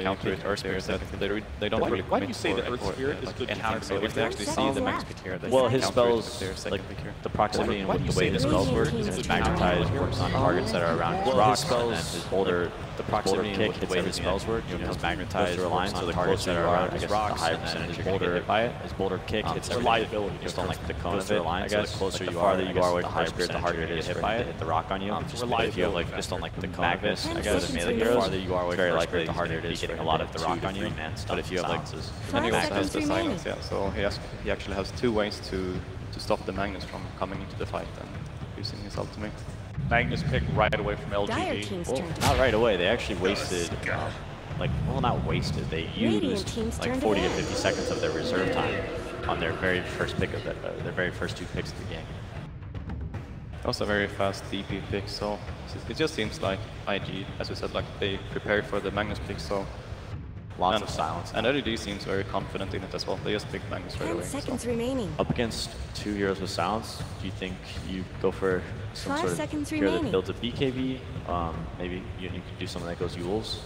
counter it Earth Spirit, they don't really. Why do you say that Earth Spirit is good counter? So if they actually see the max pick here, well, his spells, like the proximity and the way his spells work, his magnetize works on targets that are around his rocks, and then his boulder, the proximity kick, the way his spells work, his magnetize relies on the targets that are around his rocks, the higher percentage you're going to get hit by it. His boulder kick hits reliability, just on like the cone of it, I guess. The closer you are, the higher Spirit, the harder it is to hit the rock on you. If you have like just on like the Magnus, I guess, the melee heroes, you are very likely the harder it is getting a lot of the rock on you. But if you have like, and he also has the silence, yeah. So he actually has two ways to stop the Magnus from coming into the fight and using his ultimate. Magnus pick right away from LGD. Well, not right away. They actually wasted, well, not wasted. They used like 40 to 50 seconds of their reserve time on their very first pick of their very first two picks of the game. Also very fast DP pick, so it just seems like IG, as we said, like they prepared for the Magnus pick, so lots of silence. And LGD seems very confident in it as well. They just picked Magnus right away. 10 seconds remaining. Up against two heroes with silence, do you think you go for some sort of hero that builds a BKB? Maybe you could do something that goes Yules.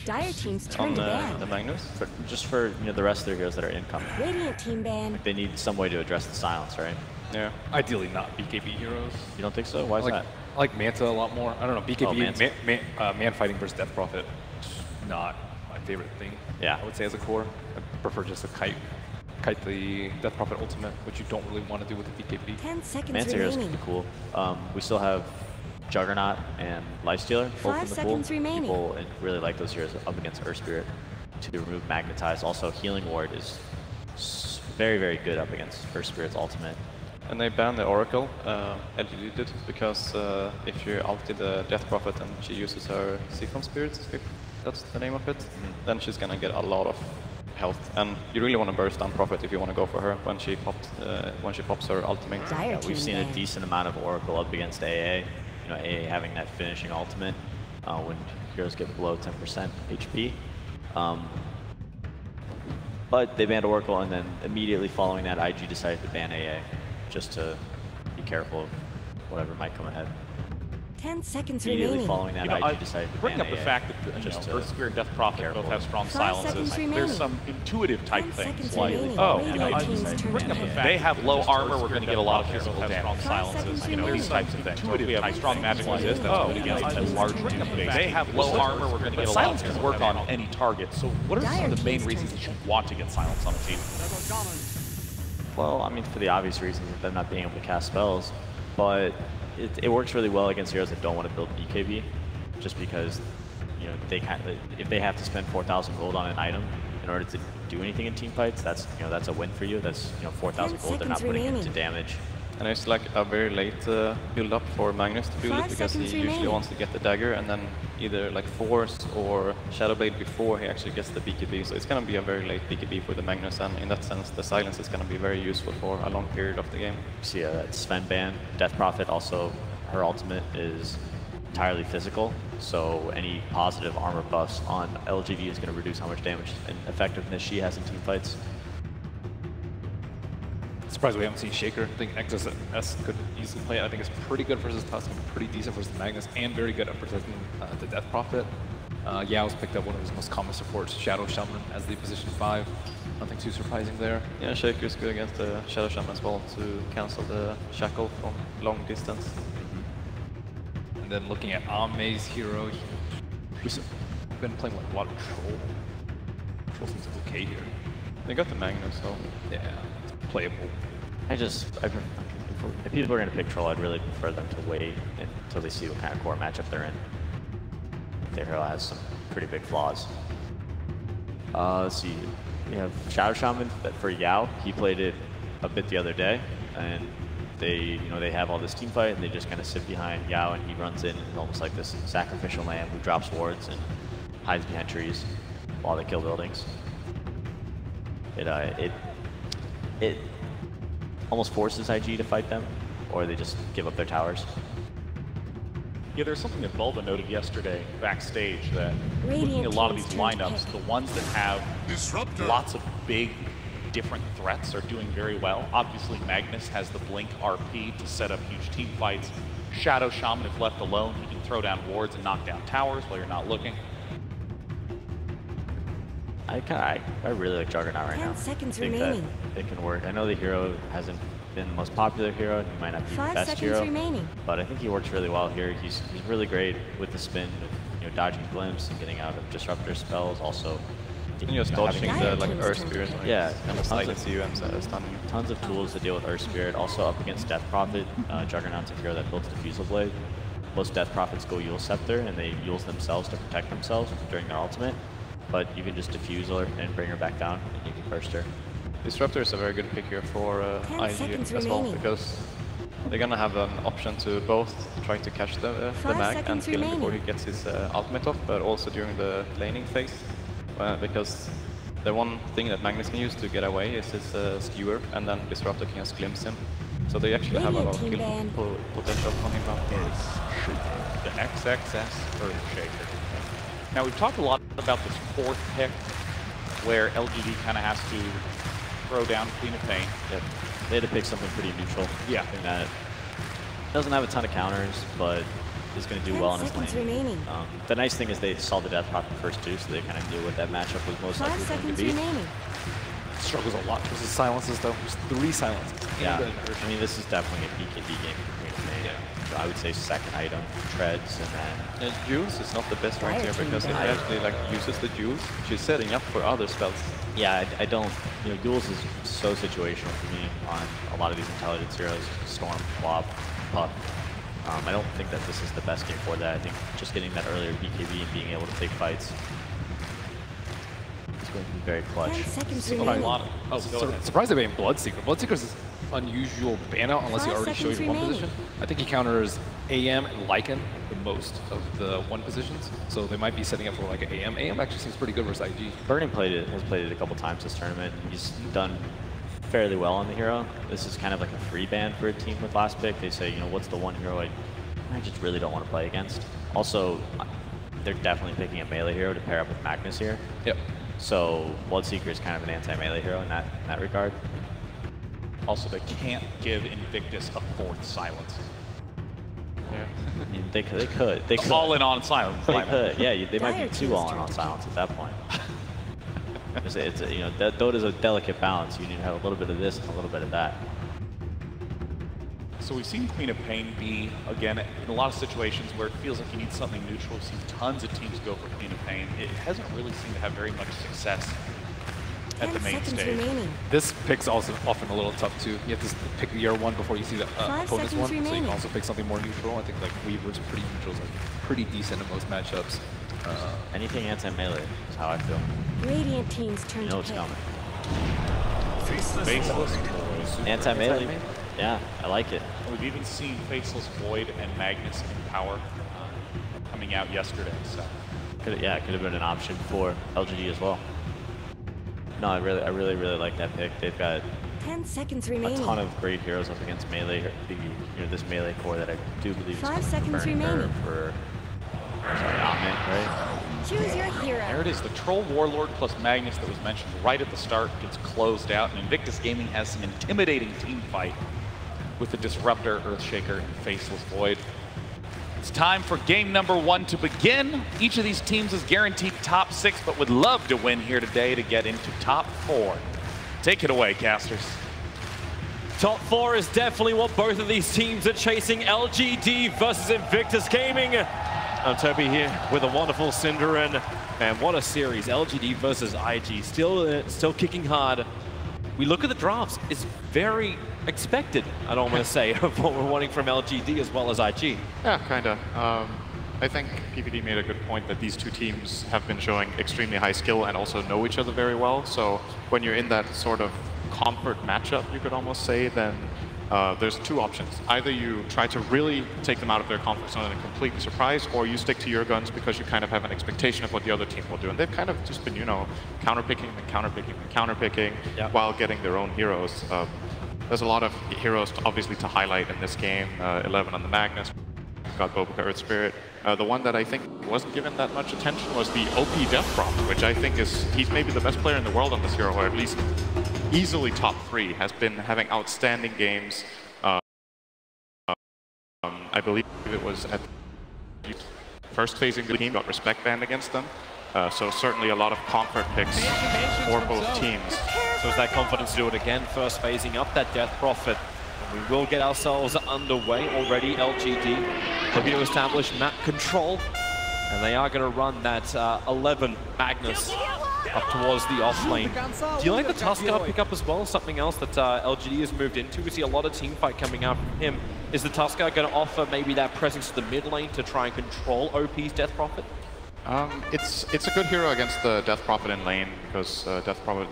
Dire teams turn to ban. The Magnus? Just for the rest of their heroes that are incoming. Radiant team ban. Like they need some way to address the silence, right? Yeah. Ideally not BKB heroes. You don't think so? Why is that? I like Manta a lot more. I don't know, BKB, man fighting versus Death Prophet, not my favorite thing. Yeah. I would say as a core, I prefer just to kite the Death Prophet ultimate, which you don't really want to do with the BKB. 10 seconds Manta remaining. is pretty cool. We still have Juggernaut and Lifestealer both in the 5 seconds pool. remaining. People really like those heroes up against Earth Spirit to remove Magnetize. Also, Healing Ward is very, very good up against Earth Spirit's ultimate. And they banned the Oracle, LGD did, because if you ulti the Death Prophet and she uses her Siphon Spirits, if that's the name of it, then she's gonna get a lot of health. And you really want to burst down Prophet if you want to go for her when she pops her ultimate. Yeah, we've seen a decent amount of Oracle up against AA. AA having that finishing ultimate when heroes get below 10% HP. But they banned Oracle, and then immediately following that, IG decided to ban AA. Just to be careful of whatever might come ahead. 10 seconds Immediately remaining. following that, IG decided to bring ban up the AA. fact that Earth Spirit and Death Prophet both have strong silences. There's some intuitive type things like, they have low armor, we're going to get a lot of physical damage. Silences, these types of things. We have strong magic resistance against a large base. They have low armor, we're going to get a lot of physical damage. Silence can work on any target. So what are some of the main reasons that you want to get silence on a team? Well, I mean, for the obvious reasons of them not being able to cast spells, but it works really well against heroes that don't want to build BKB, just because they if they have to spend 4,000 gold on an item in order to do anything in team fights, that's that's a win for you. That's 4,000 gold they're not putting into damage. And it's like a very late build up for Magnus to build it, because he usually wants to get the dagger and then either like Force or Shadowblade before he actually gets the BKB. So it's going to be a very late BKB for the Magnus, and in that sense the silence is going to be very useful for a long period of the game. See that Sven ban. Death Prophet also, her ultimate is entirely physical, so any positive armor buffs on LGD is going to reduce how much damage and effectiveness she has in team fights. Surprised we haven't seen Shaker. I think Nexus S could easily play it. I think it's pretty good versus Tusk and pretty decent versus Magnus, and very good at protecting the Death Prophet. Yao's picked up one of his most common supports, Shadow Shaman, as the position 5. Nothing too surprising there. Yeah, Shaker's good against the Shadow Shaman as well to cancel the shackle from long distance. And then looking at Ame's hero, we've been playing with a lot of Troll. Troll seems okay here. They got the Magnus, so yeah, it's playable. If people are going to pick Troll, I'd really prefer them to wait until they see what kind of core matchup they're in. Their hero has some pretty big flaws. Let's see. We have Shadow Shaman for Yao. He played it a bit the other day, and they have all this team fight, and they just kind of sit behind Yao, and he runs in almost like this sacrificial lamb who drops wards and hides behind trees while they kill buildings. It almost forces IG to fight them, or they just give up their towers. Yeah, there's something that Bulba noted yesterday backstage, that looking at a lot of these lineups, the ones that have lots of big, different threats are doing very well. Obviously, Magnus has the Blink RP to set up huge team fights. Shadow Shaman, if left alone, he can throw down wards and knock down towers while you're not looking. I really like Juggernaut right now. 10 seconds I think remaining. that it can work. I know the hero hasn't been the most popular hero. He might not be the 5 best seconds hero, remaining. but I think he works really well here. He's really great with the spin, with, dodging glimpse and getting out of disruptor spells. Also, and just dodging the like Earth Spirit. Like, yeah, kind of silence you and stunning you. Tons of tools to deal with Earth Spirit. Also up against Death Prophet, Juggernaut's a hero that builds Diffusal Blade. Most Death Prophets go Yule Scepter, and they use themselves to protect themselves during their ultimate. But you can just diffuse her and bring her back down, and you can burst her. Disruptor is a very good pick here for IG as well, because they're gonna have an option to both try to catch the mag and kill him before he gets his ultimate off, but also during the laning phase, because the one thing that Magnus can use to get away is his skewer, and then Disruptor can just glimpse him. So they actually have a lot of kill potential on him now. The XXS Earthshaker. Now we've talked a lot about this fourth pick, where LGD kind of has to throw down Queen of Pain. Yep. They had to pick something pretty neutral. Yeah. Something that doesn't have a ton of counters, but is going to do well in his lane. The nice thing is they saw the Death Prophet first too, so they kind of knew what that matchup was most likely going to be. Struggles a lot versus silences though. There's 3 silences. Yeah. I mean, this is definitely a BKB game for Queen of Pain. So I would say second item, treads, and then... Jules is not the best right here, because if he actually like uses the Jules, she's setting up for other spells. Yeah, I don't... Jules is so situational for me on a lot of these intelligence heroes. Storm, Flop, Puck. I don't think that this is the best game for that. I think just getting that earlier BKB and being able to take fights is going to be very clutch. 10 seconds remaining. Surprised they made Bloodseeker. Bloodseeker's is unusual ban out unless he already showed you one position. I think he counters AM and Lycan the most of the one positions, so they might be setting up for like an AM. AM actually seems pretty good versus IG. Burning has played it a couple times this tournament. He's done fairly well on the hero. This is kind of like a free ban for a team with last pick. They say, what's the one hero I just really don't want to play against. Also, they're definitely picking a melee hero to pair up with Magnus here. Yep. So Bloodseeker is kind of an anti-melee hero in that regard. Also, they can't give Invictus a 4th silence. Yeah. I mean, they could. All in on silence. They could. Yeah, they might be 2 all in on silence at that point. That Dota's a delicate balance. You need to have a little bit of this and a little bit of that. So we've seen Queen of Pain be, again, in a lot of situations where it feels like you need something neutral. We've seen tons of teams go for Queen of Pain. It hasn't really seemed to have very much success at the main stage. This pick's also often a little tough too. You have to pick year 1 before you see the opponent's one, so you can also pick something more neutral. I think like Weaver's pretty neutral, is like pretty decent in most matchups. Anything anti-melee is how I feel. Radiant team's turn to it's pick. coming. Faceless. Anti-melee? Yeah, I like it. We've even seen Faceless Void and Magnus in power coming out yesterday. So it could have been an option for LGD as well. No, I really like that pick. They've got 10 seconds remaining. A ton of great heroes up against melee. This melee core that I do believe is 5 seconds remaining. For Amen, right? Choose your hero. There it is, the Troll Warlord plus Magnus that was mentioned right at the start gets closed out, and Invictus Gaming has some intimidating team fight with the Disruptor, Earthshaker, and Faceless Void. It's time for game number 1 to begin. Each of these teams is guaranteed top 6, but would love to win here today to get into top 4. Take it away, casters. Top 4 is definitely what both of these teams are chasing. LGD versus Invictus Gaming. I'm Toby here with a wonderful Cinderin. Man, what a series. LGD versus IG. Still kicking hard. We look at the drafts. It's very expected, I'd almost say, of what we're wanting from LGD as well as IG. Yeah, kind of. I think PPD made a good point that these two teams have been showing extremely high skill and also know each other very well. So when you're in that sort of comfort matchup, you could almost say, then there's 2 options. Either you try to really take them out of their comfort zone and completely surprise, or you stick to your guns because you kind of have an expectation of what the other team will do. And they've kind of just been, counterpicking and counterpicking and counterpicking while getting their own heroes. There's a lot of heroes, obviously, to highlight in this game. 11 on the Magnus, got Bobica Earth Spirit. The one that I think wasn't given that much attention was the OP Death Prophet, which I think he's maybe the best player in the world on this hero, or at least easily top 3, has been having outstanding games. I believe it was at first facing the team, got respect banned against them. So certainly a lot of comfort picks for both teams. So it's that confidence to do it again, first phasing up that Death Prophet. And we will get ourselves underway already. LGD looking to establish map control. And they are going to run that 11 Magnus up towards the off lane. Do you like the Tuskar pickup as well? Something else that LGD has moved into. We see a lot of team fight coming out from him. Is the Tuskar going to offer maybe that presence to the mid lane to try and control OP's Death Prophet? It's a good hero against the Death Prophet in lane because Death Prophet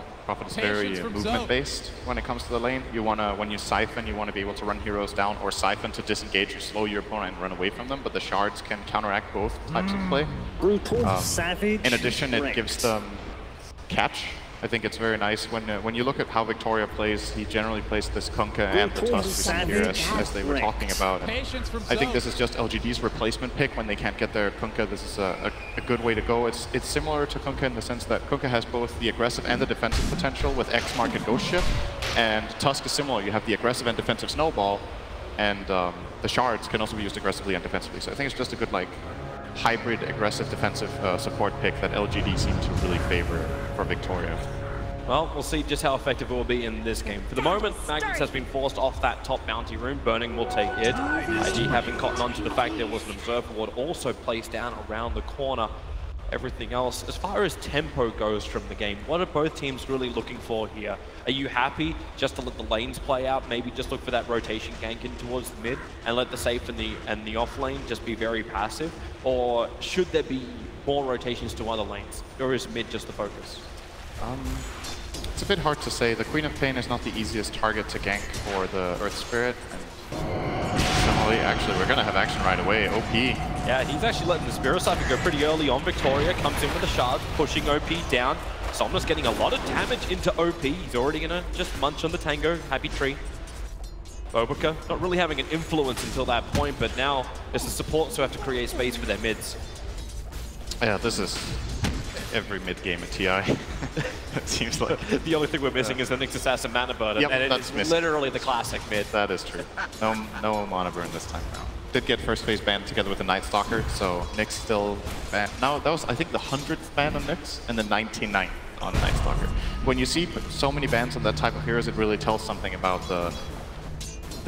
is very movement-based when it comes to the lane. You wanna, when you siphon, you want to be able to run heroes down or siphon to disengage or slow your opponent and run away from them, but the shards can counteract both types of play. In addition, it gives them catch. I think it's very nice when you look at how Victoria plays. He generally plays this Kunkka and the Tusk here as they were talking about. And I think this is just LGD's replacement pick when they can't get their Kunkka. This is a good way to go. It's similar to Kunkka in the sense that Kunkka has both the aggressive and the defensive potential with X Mark and Ghost Shift, and Tusk is similar. You have the aggressive and defensive snowball, and the shards can also be used aggressively and defensively. So I think it's just a good like hybrid aggressive defensive support pick that LGD seem to really favor for Victoria. Well, we'll see just how effective it will be in this game. For the moment, Magnus has been forced off that top bounty room. Burning will take it. IG having cotton on to the fact there was an observer ward also placed down around the corner. Everything else, as far as tempo goes from the game, what are both teams really looking for here? Are you happy just to let the lanes play out, maybe just look for that rotation gank in towards the mid and let the safe and the off lane just be very passive? Or should there be more rotations to other lanes? Or is mid just the focus? It's a bit hard to say. The Queen of Pain is not the easiest target to gank for the Earth Spirit. And similarly, actually, we're going to have action right away. OP. Yeah, he's actually letting the Spirit Cypher go pretty early on. Victoria comes in with the shards, pushing OP down. Somnus getting a lot of damage into OP. He's already going to just munch on the Tango. Happy tree. Bobica not really having an influence until that point, but now it's the supports who have to create space for their mids. Yeah, this is every mid game at TI. It seems like. The only thing we're missing is the Nyx Assassin Mana Burn, yep, and it's literally the classic mid. That is true. No Mana Burn this time around. Did get first phase banned together with the Night Stalker, so Nyx still banned. Now, that was, I think, the 100th ban on Nyx and the 99th on Night Stalker. When you see so many bans on that type of heroes, it really tells something about the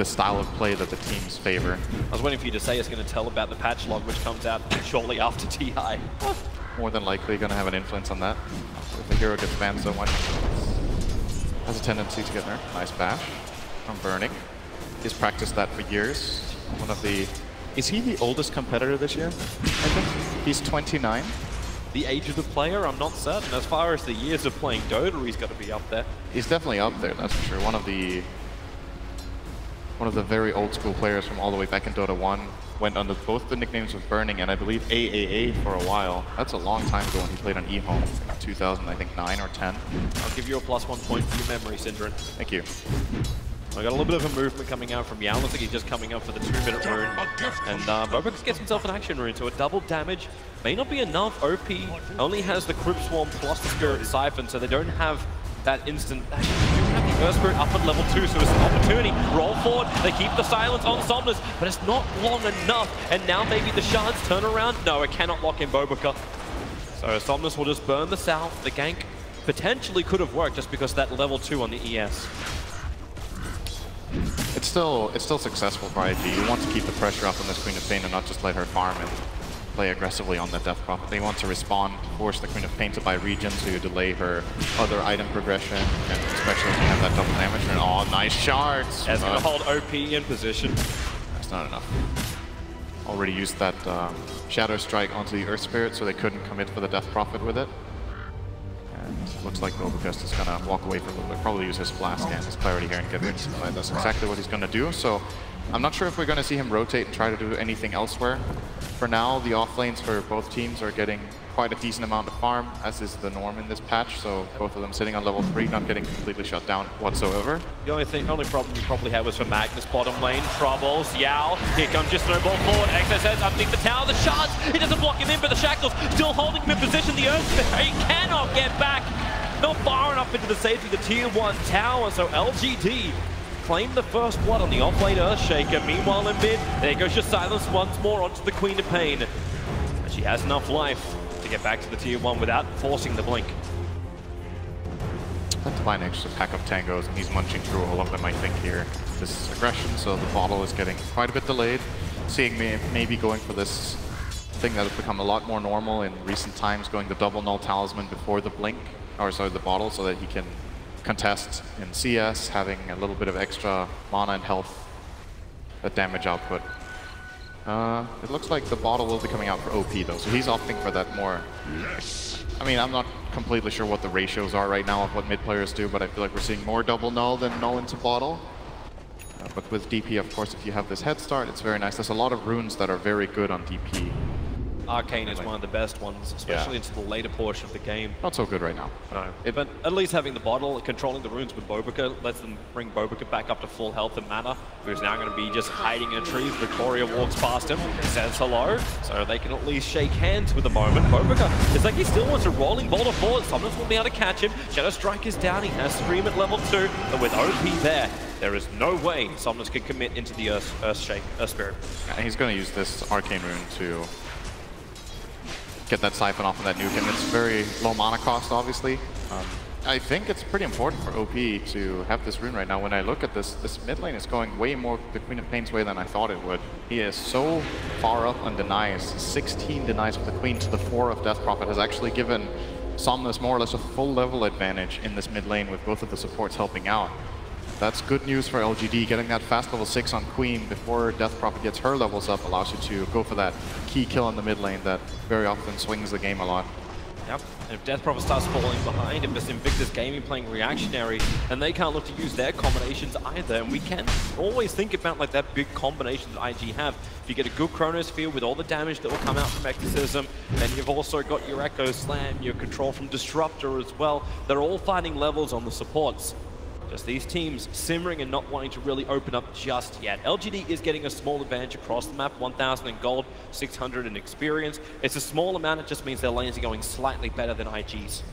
style of play that the teams favor. I was waiting for you to say it's going to tell about the patch log, which comes out shortly after TI. More than likely going to have an influence on that. If the hero gets banned so much, has a tendency to get nerfed. Nice bash from Burning. He's practiced that for years. One of the... Is he the oldest competitor this year? I think he's 29. The age of the player, I'm not certain. As far as the years of playing Dota, he's got to be up there. He's definitely up there, that's for sure. One of the very old school players from all the way back in Dota 1. Went under both the nicknames of Burning and I believe AAA for a while. That's a long time ago when he played on eHome, 2000, I think 9 or 10. I'll give you a +1 point for your memory, Synderen. Thank you. I got a little bit of a movement coming out from Yao. Looks like he's just coming up for the 2-minute rune. And Bobica gets himself an action rune, so a double damage. May not be enough. OP only has the Crypt Swarm plus the Spirit Siphon, so they don't have that instant. They do have the Earth Spirit up at level 2, so it's an opportunity. Roll forward, they keep the silence on Somnus, but it's not long enough. And now maybe the shards turn around. No, it cannot lock in Bobica. So Somnus will just burn the south. The gank potentially could have worked just because of that level 2 on the ES. It's still successful for IG. You want to keep the pressure up on this Queen of Pain and not just let her farm and play aggressively on the Death Prophet. They want to respond, force the Queen of Pain to buy region to delay her other item progression, and especially if you have that double damage. And oh, nice shards! That's going to hold OP in position. That's not enough. Already used that Shadow Strike onto the Earth Spirit, so they couldn't commit for the Death Prophet with it. And looks like Bobica is going to walk away for a little bit, probably use his Flask and his Clarity here and get rid of it. That's exactly what he's going to do. So I'm not sure if we're going to see him rotate and try to do anything elsewhere. For now, the off lanes for both teams are getting quite a decent amount of farm, as is the norm in this patch. So both of them sitting on level 3, not getting completely shut down whatsoever. The only problem you probably have was for Magnus bottom lane. Troubles, Yao. Here comes just snowball forward. XSS underneath the tower. The shards. It doesn't block him in, but the shackles still holding him in position. The Earth Spirit, he cannot get back. Not far enough into the safety of the tier 1 tower. So LGD claim the first blood on the off-lane Earthshaker. Meanwhile in mid, there goes your silence once more onto the Queen of Pain. And she has enough life to to get back to the tier 1 without forcing the blink. That Divine Edge is a pack of tangos, and he's munching through all of them, I think, here. This aggression, so the bottle is getting quite a bit delayed. Seeing me maybe going for this thing that has become a lot more normal in recent times, going the double null talisman before the blink, or sorry, the bottle, so that he can contest in CS, having a little bit of extra mana and health damage output. It looks like the bottle will be coming out for OP though, so he's opting for that more. I mean, I'm not completely sure what the ratios are right now of what mid players do, but I feel like we're seeing more double null than null into bottle. But with DP, of course, if you have this head start, it's very nice. There's a lot of runes that are very good on DP. Arcane is one of the best ones, especially into the later portion of the game. Not so good right now. No, but at least having the bottle, controlling the runes with Bobica, lets them bring Bobica back up to full health and mana, who's now going to be just hiding in trees. Victoria walks past him, says hello, so they can at least shake hands with the moment. Bobica, it's like he still wants a rolling boulder forward. Somnus will be able to catch him. Shadow Strike is down. He has Scream at level 2, but with OP there is no way Somnus can commit into the Earth Spirit. And he's going to use this Arcane Rune to get that Siphon off of that nuke, and it's very low mana cost, obviously. I think it's pretty important for OP to have this rune right now. When I look at this mid lane is going way more the Queen of Pain's way than I thought it would. He is so far up on denies. 16 denies with the Queen to the 4 of Death Prophet has actually given Somnus more or less a full level advantage in this mid lane with both of the supports helping out. That's good news for LGD. Getting that fast level 6 on Queen before Death Prophet gets her levels up allows you to go for that key kill in the mid lane that very often swings the game a lot. Yep, and if Death Prophet starts falling behind, if it's Invictus Gaming playing reactionary, then they can't look to use their combinations either. And we can always think about like that big combination that IG have. If you get a good Chronosphere with all the damage that will come out from Exorcism, and you've also got your Echo Slam, your control from Disruptor as well, they're all finding levels on the supports. Just these teams simmering and not wanting to really open up just yet. LGD is getting a small advantage across the map, 1,000 in gold, 600 in experience. It's a small amount, it just means their lanes are going slightly better than IG's.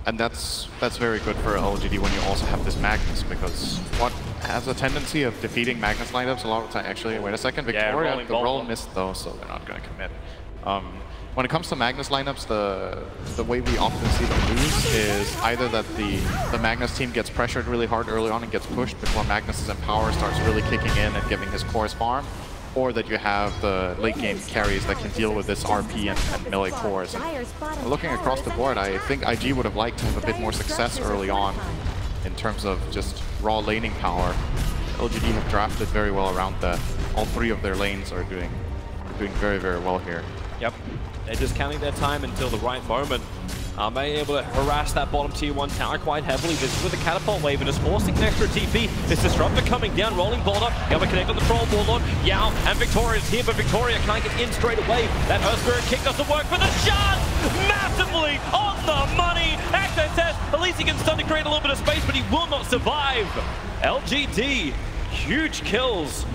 And that's very good for LGD when you also have this Magnus, because what has a tendency of defeating Magnus lineups a lot of the time. Actually, wait a second, Victoria, the roll missed though, so they're not going to commit. When it comes to Magnus lineups, the way we often see them lose is either that the Magnus team gets pressured really hard early on and gets pushed before Magnus's Empower starts really kicking in and giving his cores farm, or that you have the late game carries that can deal with this RP and melee cores. And looking across the board, I think IG would have liked to have a bit more success early on in terms of just raw laning power. LGD have drafted very well around that. All 3 of their lanes are doing very, very well here. Yep, they're just counting their time until the right moment. Are they able to harass that bottom tier 1 tower quite heavily? This is with the catapult wave and is forcing an extra TP. This Disruptor coming down, rolling boulder. Able to connect on the Troll Warlord. Yao and Victoria's here, but Victoria can't get in straight away. That Earth Spirit kick doesn't work for the shot! Massively on the money! XSS, at least he can stun to create a little bit of space, but he will not survive. LGD, huge kills.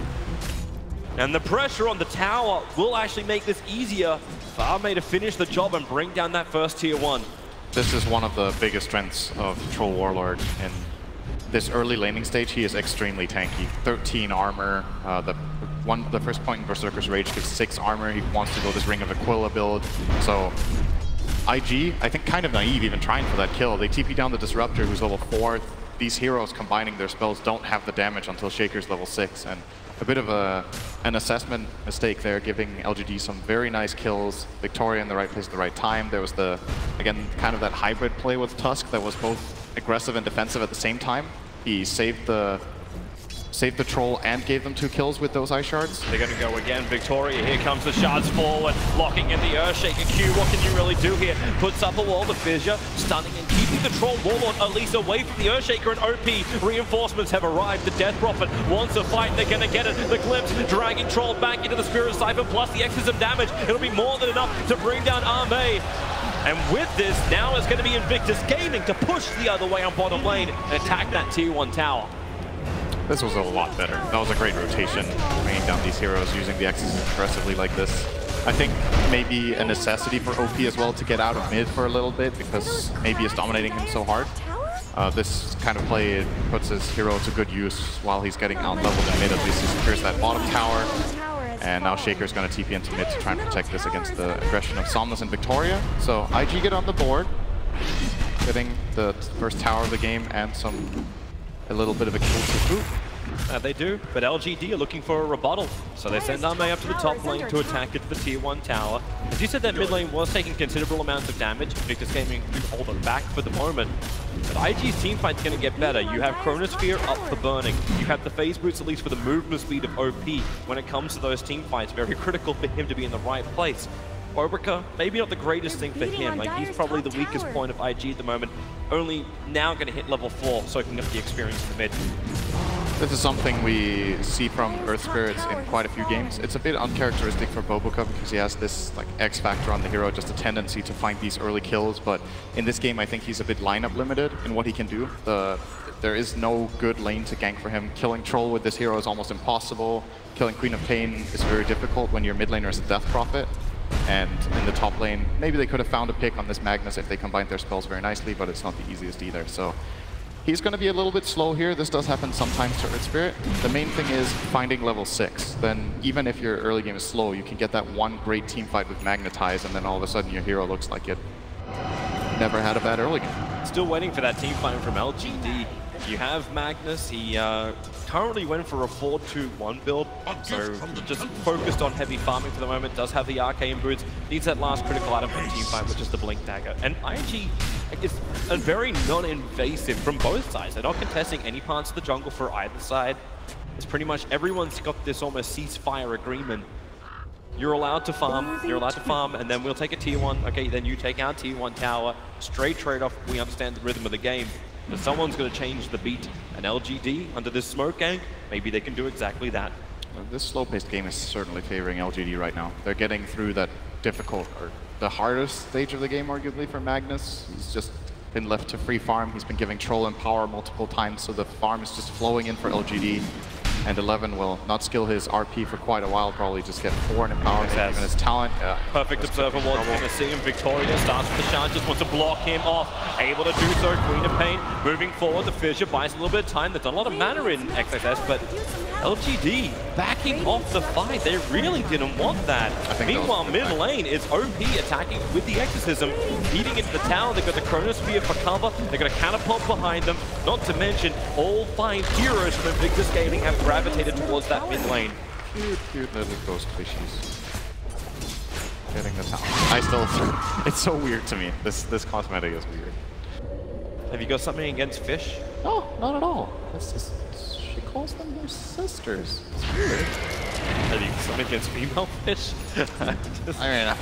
And the pressure on the tower will actually make this easier for Arme to finish the job and bring down that first tier 1. This is one of the biggest strengths of Troll Warlord. In this early laning stage, he is extremely tanky. 13 armor. The first point in Berserker's Rage gives 6 armor. He wants to go this Ring of Aquila build. So IG, I think kind of naive even trying for that kill. They TP down the Disruptor, who's level 4. These heroes combining their spells don't have the damage until Shaker's level 6. And a bit of an assessment mistake there, giving LGD some very nice kills. Victoria in the right place at the right time. There was again, kind of that hybrid play with Tusk that was both aggressive and defensive at the same time. He saved the troll and gave them 2 kills with those ice shards. They're going to go again. Victoria, here comes the shards forward, locking in the Earthshaker Q. What can you really do here? Puts up a wall, the fissure, stunning and keeping the Troll Warlord at least away from the Earthshaker, and OP reinforcements have arrived. The Death Prophet wants to fight, they're going to get it. The Glimpse dragging Troll back into the Spirit Siphon, plus the Exorcism damage. It'll be more than enough to bring down Arme. And with this, now it's going to be Invictus Gaming to push the other way on bottom lane and attack that tier 1 tower. This was a lot better. That was a great rotation, bringing down these heroes, using the X's aggressively like this. I think maybe a necessity for OP as well to get out of mid for a little bit, because maybe it's dominating him so hard. This kind of play puts his hero to good use while he's getting out leveled in mid. At least he secures that bottom tower. And now Shaker's going to TP into mid to try and protect this against the aggression of Somnus and Victoria. So IG get on the board, getting the first tower of the game and a little bit of a kill to boot. They do, but LGD are looking for a rebuttal. So they send Ame up to the top lane to attack it for the tier 1 tower. As you said, that mid lane was taking considerable amounts of damage. Victus Gaming do hold them back for the moment. But IG's teamfight's going to get better. You have Chronosphere up for burning. You have the phase boots, at least for the movement speed of OP. When it comes to those teamfights, very critical for him to be in the right place. Obrika, maybe not the greatest thing for him. Like, he's probably the weakest point of IG at the moment. Only now going to hit level 4, soaking up the experience in the mid. This is something we see from Earth Spirits in quite a few games. It's a bit uncharacteristic for Boboka because he has this like X factor on the hero, just a tendency to find these early kills. But in this game, I think he's a bit lineup limited in what he can do. There is no good lane to gank for him. Killing Troll with this hero is almost impossible. Killing Queen of Pain is very difficult when your mid laner is a Death Prophet. And in the top lane, maybe they could have found a pick on this Magnus if they combined their spells very nicely, but it's not the easiest either. So he's going to be a little bit slow here. This does happen sometimes to Earth Spirit. The main thing is finding level 6. Then even if your early game is slow, you can get that one great team fight with Magnetize, and then all of a sudden your hero looks like it never had a bad early game. Still waiting for that team fight from LGD. You have Magnus. He currently went for a 4-2-1 build, so just focused on heavy farming for the moment. Does have the arcane boots. Needs that last critical item for the team fight, which is the Blink Dagger. And IG is a very non-invasive from both sides. They're not contesting any parts of the jungle for either side. It's pretty much everyone's got this almost ceasefire agreement. You're allowed to farm, and then we'll take a tier 1. Okay, then you take our tier 1 tower. Straight trade-off. We understand the rhythm of the game. But someone's going to change the beat. And LGD, under this smoke gank, maybe they can do exactly that. Well, this slow-paced game is certainly favoring LGD right now. They're getting through that difficult, or the hardest stage of the game, arguably, for Magnus. He's just been left to free farm. He's been giving Troll and power multiple times, so the farm is just flowing in for LGD. And 11 will not skill his RP for quite a while, probably just get 4 in power, even his talent. Perfect observer was going to see him. Victoria starts with the shot, just wants to block him off. Able to do so, Queen of Pain moving forward. The Fissure buys a little bit of time. They've done a lot of mana in XXS, but LGD backing off the fight. They really didn't want that. Meanwhile, mid lane is OP attacking with the Exorcism, eating into the tower. They've got the Chronosphere for cover. They've got a Catapult behind them. Not to mention, all 5 heroes from Invictus Gaming have gravitated towards that mid lane. Cute little ghost fishies. Getting the tower. It's so weird to me. This cosmetic is weird. Have you got something against fish? No, not at all. It's just, she calls them her sisters. It's weird. Have you got something against female fish? I mean,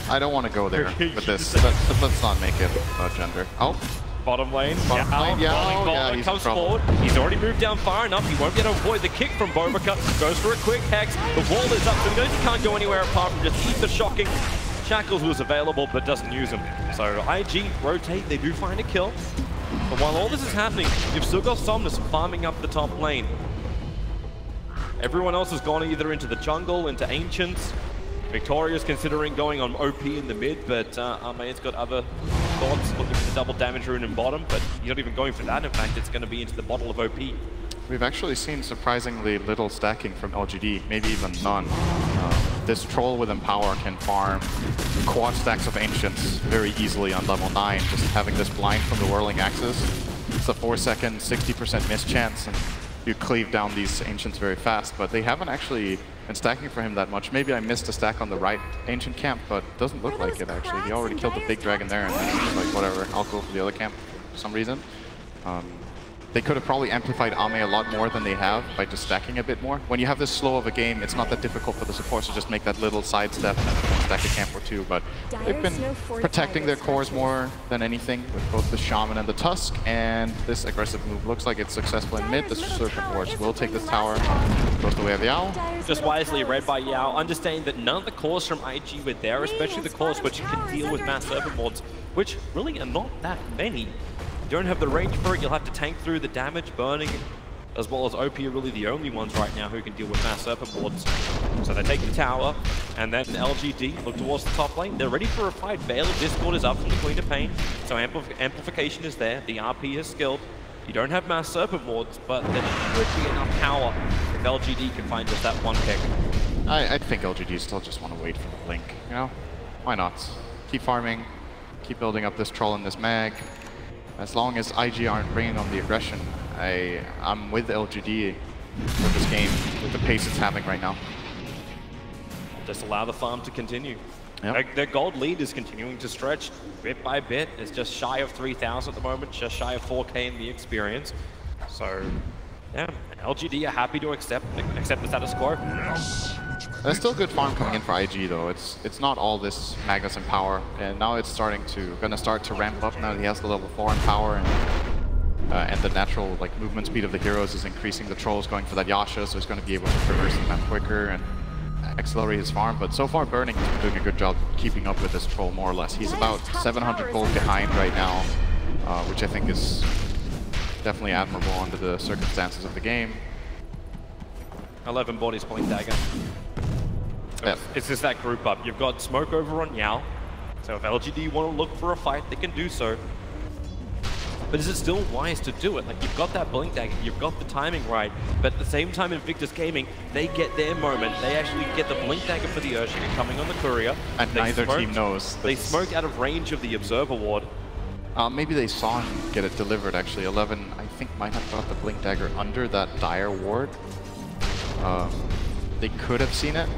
I don't want to go there with this. Let's not make it gender. Oh. Bottom lane, yeah, comes forward. He's already moved down far enough. He won't be able to avoid the kick from Boboka. Goes for a quick hex. The wall is up, so he knows he can't go anywhere apart from just eat the shocking. Shackles was available, but doesn't use him. So IG rotate, they do find a kill. But while all this is happening, you've still got Somnus farming up the top lane. Everyone else has gone either into the jungle, into Ancients. Victoria's considering going on OP in the mid, but Armane's got other thoughts, looking for the double damage rune in bottom, but he's not even going for that. In fact, it's going to be into the bottle of OP. We've actually seen surprisingly little stacking from LGD, maybe even none. This Troll with Empower can farm quad stacks of Ancients very easily on level 9, just having this blind from the Whirling Axis. It's a 4-second, 60% miss chance, and you cleave down these Ancients very fast, but they haven't actually been stacking for him that much. Maybe I missed a stack on the right Ancient camp, but it doesn't look like it actually. He already killed the big dragon there, and he's like, whatever, I'll go for the other camp for some reason. They could have probably amplified Ame a lot more than they have by just stacking a bit more. When you have this slow of a game, it's not that difficult for the supports to just make that little sidestep and stack a camp or two, but they've been protecting their cores more than anything with both the Shaman and the Tusk, and this aggressive move looks like it's successful in mid. The Serpent Wards will take this tower, goes the way of Yao. Just wisely read by Yao, understanding that none of the cores from IG were there, especially the cores which can deal with mass Serpent Wards, which really are not that many. You don't have the range for it, you'll have to tank through the damage, burning, as well as OP are really the only ones right now who can deal with mass Serpent Wards. So they take the tower, and then LGD look towards the top lane. They're ready for a fight. Veil of Discord is up from the Queen of Pain, so amplification is there, the RP is skilled. You don't have mass Serpent Wards, but there should be enough power if LGD can find just that one pick. I think LGD still just want to wait for the blink, you know? Why not? Keep farming, keep building up this troll and this mag. As long as IG aren't bringing on the aggression, I'm with LGD for this game, with the pace it's having right now. Just allow the farm to continue. Yep. Their gold lead is continuing to stretch bit by bit. It's just shy of 3,000 at the moment, just shy of 4K in the experience. So, yeah, LGD are happy to accept the status quo. There's still good farm coming in for IG though. It's not all this Magnus and power, and now it's gonna start to ramp up now that he has the level 4 in power, and the natural like movement speed of the heroes is increasing. The troll is going for that Yasha, so he's going to be able to traverse the map quicker and accelerate his farm. But so far, Burning has been doing a good job keeping up with this troll more or less. He's about 700 gold behind right now, which I think is definitely admirable under the circumstances of the game. 11 bodies point dagger. Yep. It's just that group up. You've got smoke over on Yao. So if LGD want to look for a fight, they can do so. But is it still wise to do it? Like, you've got that blink dagger, you've got the timing right, but at the same time Invictus Gaming, they get their moment. They actually get the blink dagger for the Urshiga coming on the courier. And neither team knows. They smoke out of range of the Observer Ward. Maybe they saw him get it delivered, actually. 11, I think, might have got the blink dagger under that dire ward. They could have seen it,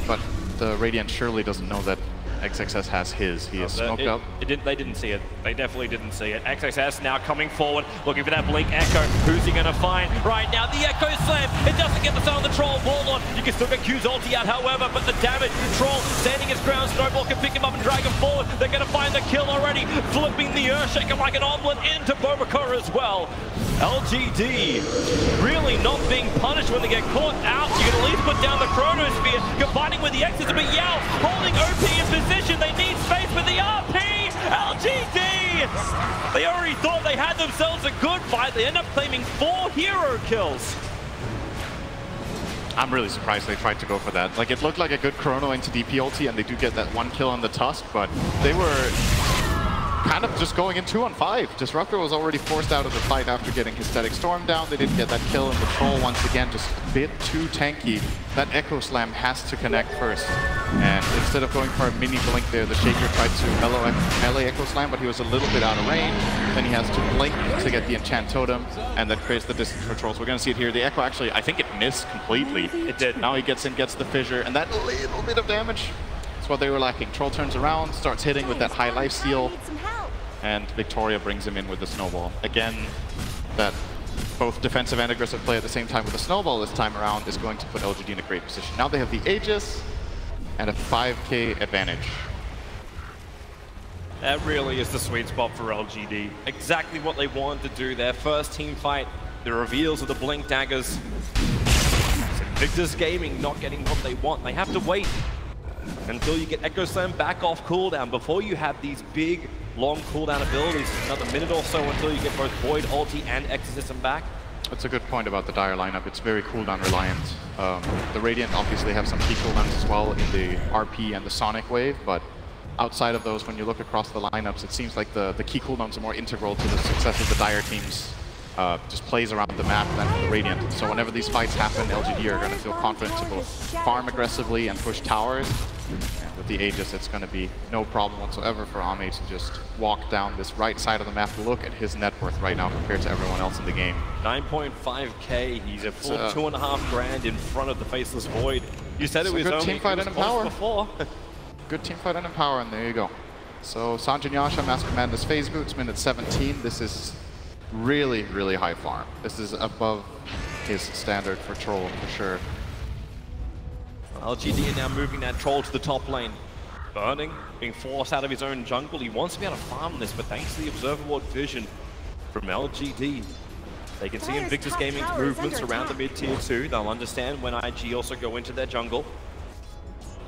but the Radiant surely doesn't know that XXS has his. He is smoked up. They didn't see it. They definitely didn't see it. XXS now coming forward, looking for that blink echo. Who's he gonna find? Right now, the echo slam. It doesn't get the sound of the troll. Warlord, you can still get Q's ulti out, however, but the damage, the troll standing his ground. Snowball can pick him up and drag him forward. They're gonna find the kill already. Flipping the Earthshaker like an omelet into Bobakar as well. LGD really not being punished when they get caught out. You can at least put down the Chronosphere, combining with the X's, but Yao holding OP in position. They need space with the RP. LGD! They already thought they had themselves a good fight. They end up claiming 4 hero kills. I'm really surprised they tried to go for that. Like, it looked like a good chrono into DP ulti, and they do get that 1 kill on the Tusk, but they were kind of just going in 2-on-5. Disruptor was already forced out of the fight after getting his Static Storm down. They didn't get that kill, and the troll once again just a bit too tanky. That Echo Slam has to connect first. And instead of going for a mini blink there, the Shaker tried to melee Echo Slam, but he was a little bit out of range. Then he has to blink to get the Enchant Totem, and that creates the distance for trolls. We're going to see it here. The Echo actually, I think it missed completely. It did. Now he gets in, gets the Fissure, and that little bit of damage is what they were lacking. Troll turns around, starts hitting with that high life steal, and Victoria brings him in with the Snowball. Again, that both defensive and aggressive play at the same time with the Snowball this time around is going to put LGD in a great position. Now they have the Aegis and a 5k advantage. That really is the sweet spot for LGD. Exactly what they wanted to do. Their first team fight, the reveals of the Blink Daggers. Invictus Gaming not getting what they want. They have to wait until you get Echo Slam back off cooldown before you have these big, long cooldown abilities. Another minute or so until you get both Void, Ulti, and Exorcism back. That's a good point about the Dire lineup. It's very cooldown reliant. The Radiant obviously have some key cooldowns as well in the RP and the Sonic Wave, but outside of those, when you look across the lineups, it seems like the key cooldowns are more integral to the success of the Dire teams. Just plays around the map than the Radiant. So whenever these fights happen, LGD are going to feel confident to both farm aggressively and push towers. And with the Aegis, it's going to be no problem whatsoever for Ame to just walk down this right side of the map. Look at his net worth right now compared to everyone else in the game. 9.5k. He's a full 2.5 grand in front of the Faceless Void. You said it was good only team fight and Empower before. Good team fight and Empower, and there you go. So Sanjin Yasha, Master Madness Phase Boots, minute 17. This is really, really high farm. This is above his standard for Troll, for sure. LGD are now moving that Troll to the top lane. Burning, being forced out of his own jungle. He wants to be able to farm this, but thanks to the Observer Ward vision from LGD, they can see Invictus Gaming's movements around the mid-tier 2. They'll understand when IG also go into their jungle.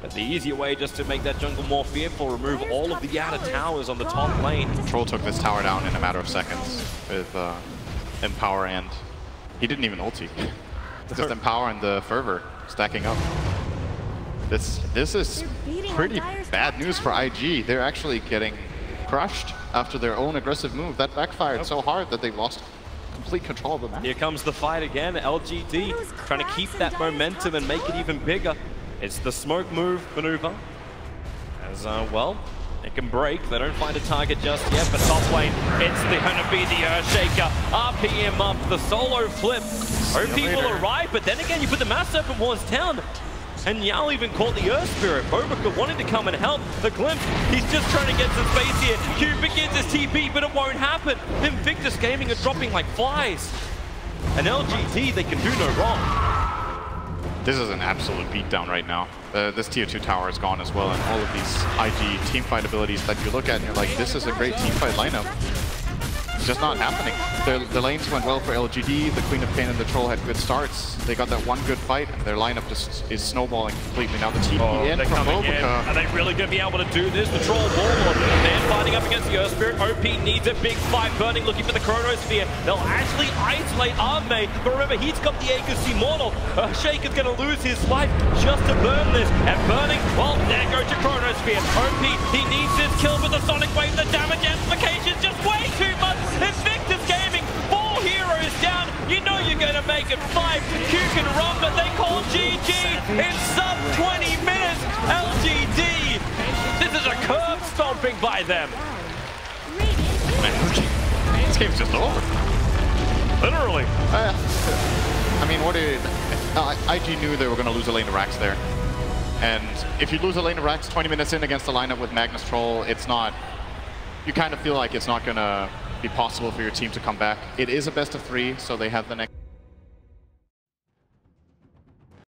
But the easier way just to make that jungle more fearful, remove all of the outer towers on the top lane. Troll took this tower down in a matter of seconds with Empower, and he didn't even ulti. Just Empower and the Fervor stacking up. This is pretty bad news for IG. They're actually getting crushed after their own aggressive move. That backfired so hard that they lost complete control of the map. Here comes the fight again. LGD trying to keep that momentum and make it even bigger. It's the smoke move maneuver. As well, it can break. They don't find a target just yet, but top lane, it's gonna be the Earthshaker. RPM up, the solo flip. OP will arrive, but then again, you put the Mass Serpent Wards down. And Yao even caught the Earth Spirit. Bobica wanting to come and help. The Glimpse, he's just trying to get some space here. Q begins his TP, but it won't happen. Invictus Gaming are dropping like flies. And LGD, they can do no wrong. This is an absolute beatdown right now. This tier 2 tower is gone as well, and all of these IG teamfight abilities that you look at and you're like, this is a great teamfight lineup. It's just not happening. The lanes went well for LGD, the Queen of Pain and the Troll had good starts. They got that one good fight, and their lineup just is snowballing completely. Now the TP in from Bobica. Are they really going to be able to do this? The Troll Warlord, they're fighting up against the Earth Spirit. OP needs a big fight. Burning looking for the Chronosphere. They'll actually isolate Arme, but remember, he's got the Aegis Immortal. Shaker's going to lose his life just to burn this. And Burning, well, there goes your Chronosphere. OP, he needs this kill with the Sonic Wave. The damage amplification just way too much. Invictus Gaming, 4 heroes down. You know you're going to make it 5. Q can run, but they call GG in sub 20 minutes. LGD, this is a curb stomping by them. Man, this game's just over. Literally. I mean, what did... IG knew they were going to lose a lane of Rax there. And if you lose a lane of Rax 20 minutes in against a lineup with Magnus Troll, it's not... You kind of feel like it's not going to be possible for your team to come back. It is a best of 3, so they have the next